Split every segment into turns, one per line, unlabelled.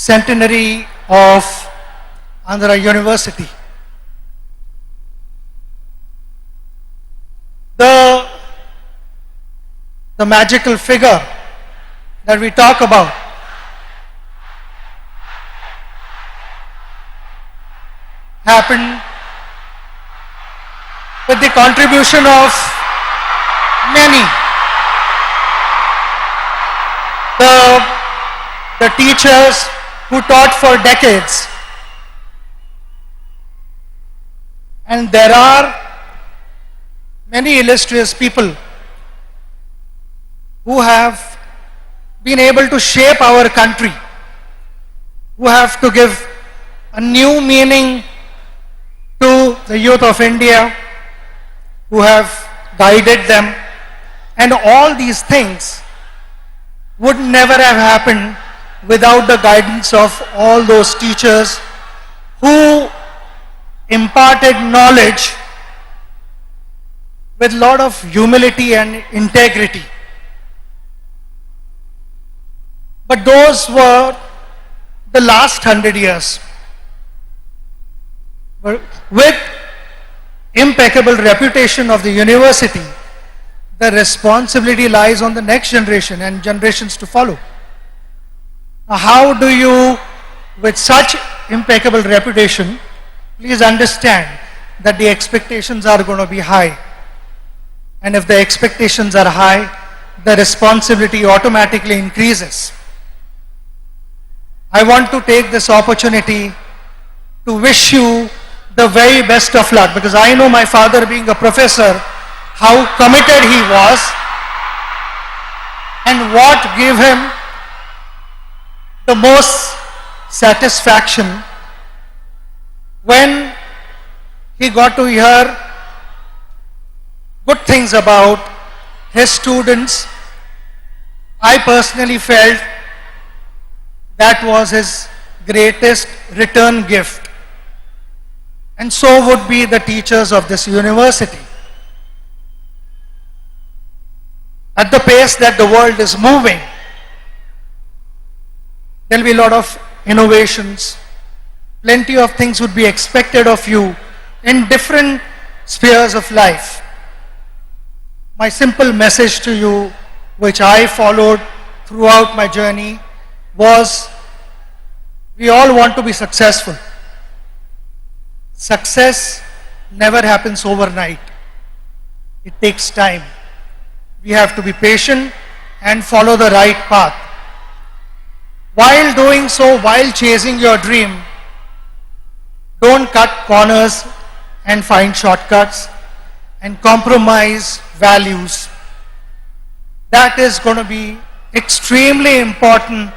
centenary of Andhra University. The magical figure that we talk about happened with the contribution of many. The teachers who taught for decades. And there are many illustrious people who have been able to shape our country, who have to give a new meaning to the youth of India, who have guided them, and all these things would never have happened without the guidance of all those teachers who imparted knowledge with a lot of humility and integrity. But those were the last 100 years. With impeccable reputation of the university, the responsibility lies on the next generation and generations to follow. Now, how do you, with such impeccable reputation, please understand that the expectations are going to be high. And if the expectations are high, the responsibility automatically increases. I want to take this opportunity to wish you the very best of luck, because I know my father, being a professor, how committed he was and what gave him the most satisfaction when he got to hear good things about his students. I personally felt that was his greatest return gift. And so would be the teachers of this university. At the pace that the world is moving, there will be a lot of innovations. Plenty of things would be expected of you in different spheres of life. My simple message to you, which I followed throughout my journey, was we all want to be successful. Success never happens overnight. It takes time. We have to be patient and follow the right path. While doing so, while chasing your dream, don't cut corners and find shortcuts and compromise values. That is going to be extremely important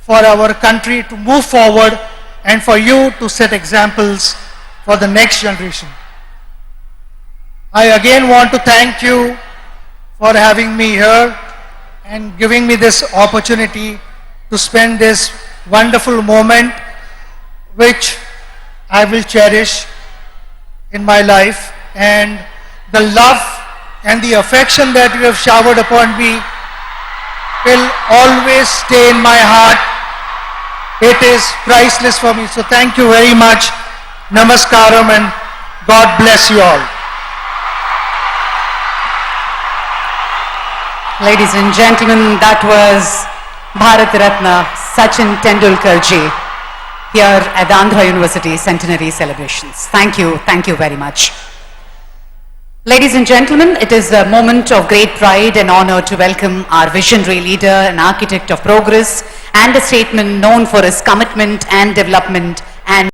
for our country to move forward and for you to set examples for the next generation. I again want to thank you for having me here and giving me this opportunity to spend this wonderful moment, which I will cherish in my life, and the love and the affection that you have showered upon me will always stay in my heart. It is priceless for me. So thank you very much. Namaskaram, and God bless you all.
Ladies and gentlemen, that was Bharat Ratna Sachin Tendulkar ji here at the Andhra University Centenary Celebrations. Thank you very much. Ladies and gentlemen, it is a moment of great pride and honor to welcome our visionary leader and architect of progress and a statesman known for his commitment and development,